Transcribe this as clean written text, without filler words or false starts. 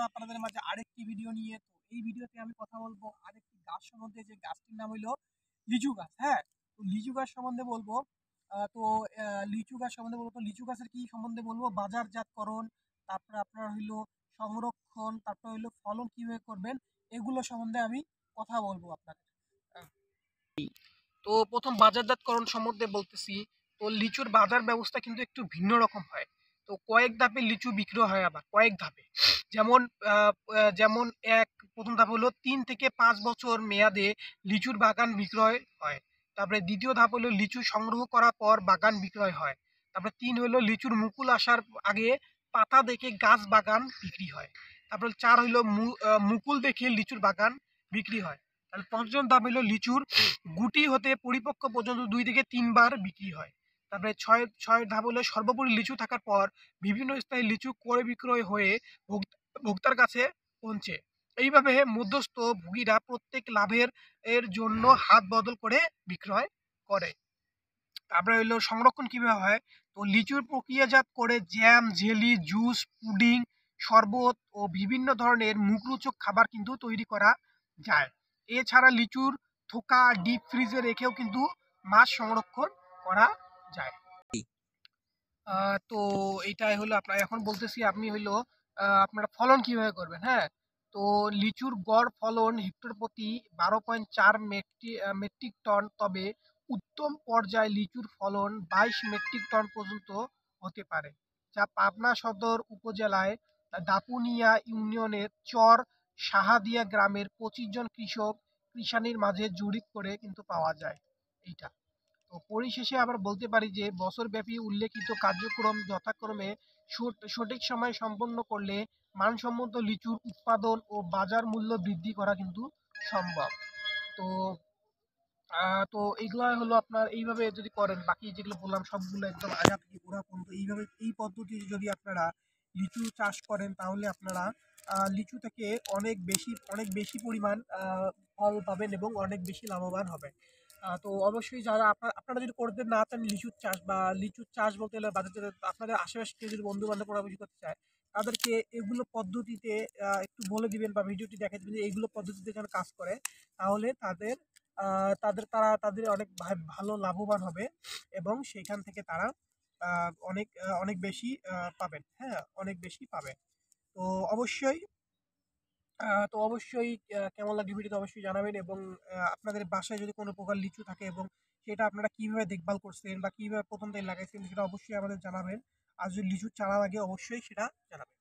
আপনাদের মাঝে আরেকটি ভিডিও নিয়ে। তো এই ভিডিওতে আমি কথা বলবো আরেকটি গাছ সম্বন্ধে, যে গাছটির নাম হলো লিচু গাছ। হ্যাঁ, তো লিচু গাছ সম্বন্ধে বলবো। লিচু গাছ সম্বন্ধে বলবো, তো লিচু গাছের কি সম্বন্ধে বলবো, বাজারজাতকরণ, তারপরে আপনার হইলো সংরক্ষণ, তারপরে হইলো ফলন কিভাবে করবেন, এগুলো সম্বন্ধে আমি কথা বলবো আপনাদের। আহ, তো প্রথম বাজারজাতকরণ সম্বন্ধে বলতেছি। তো লিচুর বাজার ব্যবস্থা কিন্তু একটু ভিন্ন রকম হয়। তো কয়েক ধাপে লিচু বিক্রি হয়, আবার কয়েক ধাপে। যেমন যেমন প্রথম ধাপ হলো 3 থেকে 5 বছর মেয়াদে লিচুর বাগান বিক্রয় হয়। তারপরে দ্বিতীয় ধাপ হলো লিচু সংগ্রহ করার পর বাগান বিক্রয় হয়। তারপরে 3 হলো লিচুর মুকুল আসার আগে পাতা দেখে গাছ বাগান বিক্রি হয়। তারপরে 4 হলো মুকুল দেখে লিচুর বাগান বিক্রি হয়। তাহলে পঞ্চম ধাপ হলো লিচুর গুটি হতে পরিপক্ক পর্যন্ত 2 থেকে 3 বার বিক্রি হয়। তারপরে ছয় ছয় ধাপ হলো সর্বোপরি লিচু থাকার পর বিভিন্ন স্থানে লিচু ক্রয় বিক্রয় হয়ে ভোক্তার কাছে পৌঁছে। এইভাবে মধ্যস্থ ভোগীরা প্রত্যেক লাভের জন্য হাত বদল করে বিক্রয় করে। তারপরে হইলো সংরক্ষণ কিভাবে হয়। তো লিচুর প্রক্রিয়াজাত করে জ্যাম, জেলি, জুস, পুডিং, শরবত ও বিভিন্ন ধরনের মুখরোচক খাবার কিন্তু তৈরি করা যায়। এছাড়া লিচুর থোকা ডিপ ফ্রিজে রেখেও কিন্তু মাছ সংরক্ষণ করা যায়। তো এইটাই হলো আপনার, এখন বলতেছি আপনি হইলো আপনারা ফলন কিভাবে করবেন। হ্যাঁ, তো লিচুর গড় ফলন হেক্টর প্রতি 12.4 মেট্রিক টন, তবে উত্তম পর্যায়ে লিচুর ফলন 22 মেট্রিক টন পর্যন্ত হতে পারে, যা পাবনা সদর উপজেলায় দাপুনিয়া ইউনিয়নের চর সাহাদিয়া গ্রামের 25 জন কৃষানীর মাঝে জরিপ করে কিন্তু পাওয়া যায় এইটা। তো পরিশেষে আবার বলতে পারি যে বছরব্যাপী উল্লেখিত কার্যক্রম যথাক্রমে সঠিক সময়ে সম্পন্ন করলে মানসম্মত লিচুর উৎপাদন ও বাজার মূল্য বৃদ্ধি করা কিন্তু সম্ভব। তো তো এইগুলো হলো আপনার, এইভাবে যদি করেন, বাকি যেগুলো বললাম সবগুলো একদম আগা থেকে গোড়া পর্যন্ত এইভাবে এই পদ্ধতি যদি আপনারা লিচু চাষ করেন, তাহলে আপনারা লিচু থেকে অনেক বেশি পরিমাণ ফল পাবেন এবং অনেক বেশি লাভবান হবেন। তো অবশ্যই যারা আপনারা যদি করতে না চান লিচুর চাষ, বা লিচুর চাষ বলতে গেলে বাজারে আপনাদের আশেপাশে কেউ যদি বন্ধু বান্ধব বেশি করতে চায়, তাদেরকে এগুলো পদ্ধতিতে একটু বলে দিবেন বা ভিডিওটি দেখে দিবেন যে এইগুলো পদ্ধতিতে যেন কাজ করে। তাহলে তাদের অনেক ভালো লাভবান হবে এবং সেখান থেকে তারা অনেক বেশি পাবেন। হ্যাঁ, অনেক বেশি পাবেন। তো অবশ্যই কেমন লাগবে ভিডিওতে অবশ্যই জানাবেন, এবং আপনাদের বাসায় যদি কোনো প্রকার লিচু থাকে এবং সেটা আপনারা কিভাবে দেখভাল করছেন বা কিভাবে প্রথম থেকে লাগাইছেন, সেটা অবশ্যই আমাদের জানাবেন। আর যদি লিচুর চারা লাগে অবশ্যই সেটা জানাবেন।